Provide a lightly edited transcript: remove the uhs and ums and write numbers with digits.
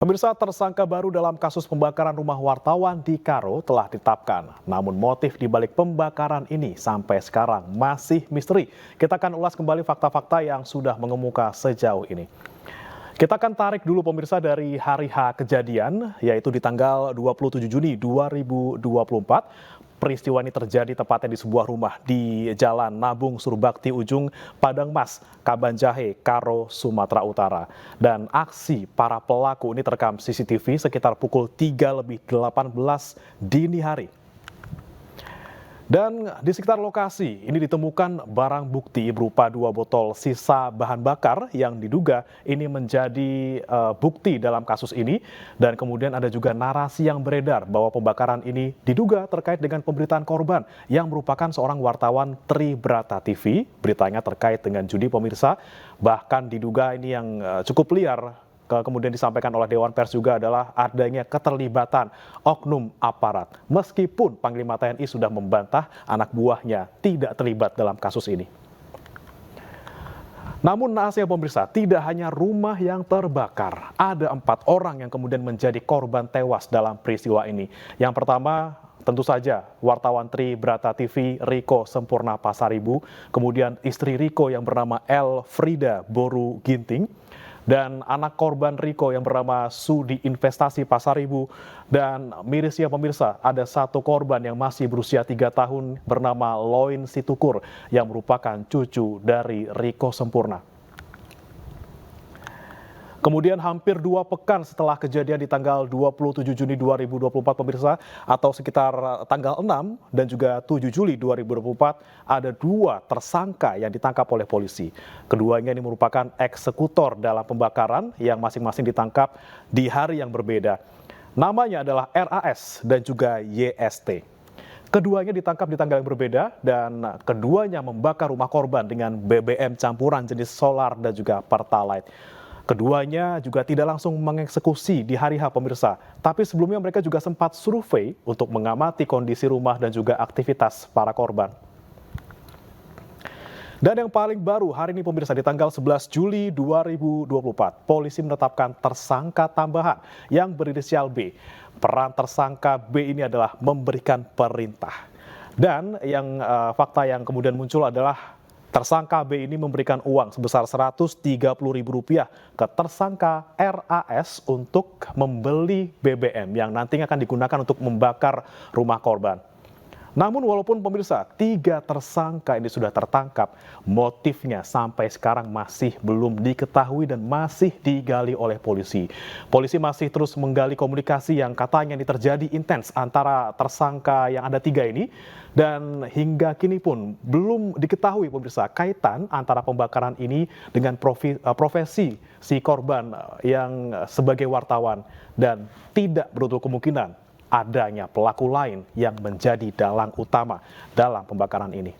Pemirsa, tersangka baru dalam kasus pembakaran rumah wartawan di Karo telah ditetapkan. Namun motif di balik pembakaran ini sampai sekarang masih misteri. Kita akan ulas kembali fakta-fakta yang sudah mengemuka sejauh ini. Kita akan tarik dulu pemirsa dari hari H kejadian, yaitu di tanggal 27 Juni 2024. Peristiwa ini terjadi tepatnya di sebuah rumah di Jalan Nabung Surbakti Ujung Padang Mas, Kabanjahe, Karo, Sumatera Utara. Dan aksi para pelaku ini terekam CCTV sekitar pukul 3:18 dini hari. Dan di sekitar lokasi ini ditemukan barang bukti berupa 2 botol sisa bahan bakar yang diduga ini menjadi bukti dalam kasus ini. Dan kemudian ada juga narasi yang beredar bahwa pembakaran ini diduga terkait dengan pemberitaan korban yang merupakan seorang wartawan Tribrata TV. Beritanya terkait dengan judi pemirsa, bahkan diduga ini yang cukup liar. Kemudian disampaikan oleh Dewan Pers juga adalah adanya keterlibatan oknum aparat. Meskipun Panglima TNI sudah membantah anak buahnya tidak terlibat dalam kasus ini. Namun naasnya pemirsa, tidak hanya rumah yang terbakar. Ada 4 orang yang kemudian menjadi korban tewas dalam peristiwa ini. Yang pertama, tentu saja wartawan Tribrata TV Riko Sempurna Pasaribu, kemudian istri Riko yang bernama Elfrida Boru Ginting, dan anak korban Riko yang bernama Sudi Investasi Pasaribu. Dan mirisnya pemirsa, ada 1 korban yang masih berusia 3 tahun bernama Loin Situkur yang merupakan cucu dari Riko Sempurna. Kemudian hampir 2 pekan setelah kejadian di tanggal 27 Juni 2024 pemirsa, atau sekitar tanggal 6 dan juga 7 Juli 2024, ada 2 tersangka yang ditangkap oleh polisi. Keduanya ini merupakan eksekutor dalam pembakaran yang masing-masing ditangkap di hari yang berbeda. Namanya adalah RAS dan juga YST. Keduanya ditangkap di tanggal yang berbeda dan keduanya membakar rumah korban dengan BBM campuran jenis solar dan juga pertalite. Keduanya juga tidak langsung mengeksekusi di hari H pemirsa, tapi sebelumnya mereka juga sempat survei untuk mengamati kondisi rumah dan juga aktivitas para korban. Dan yang paling baru hari ini pemirsa, di tanggal 11 Juli 2024, polisi menetapkan tersangka tambahan yang berinisial B. Peran tersangka B ini adalah memberikan perintah. Dan fakta yang kemudian muncul adalah tersangka B ini memberikan uang sebesar Rp130.000 ke tersangka RAS untuk membeli BBM yang nantinya akan digunakan untuk membakar rumah korban. Namun walaupun pemirsa 3 tersangka ini sudah tertangkap, motifnya sampai sekarang masih belum diketahui dan masih digali oleh polisi. Polisi masih terus menggali komunikasi yang katanya ini terjadi intens antara tersangka yang ada 3 ini. Dan hingga kini pun belum diketahui pemirsa kaitan antara pembakaran ini dengan profesi si korban yang sebagai wartawan. Dan tidak berutuh kemungkinan adanya pelaku lain yang menjadi dalang utama dalam pembakaran ini.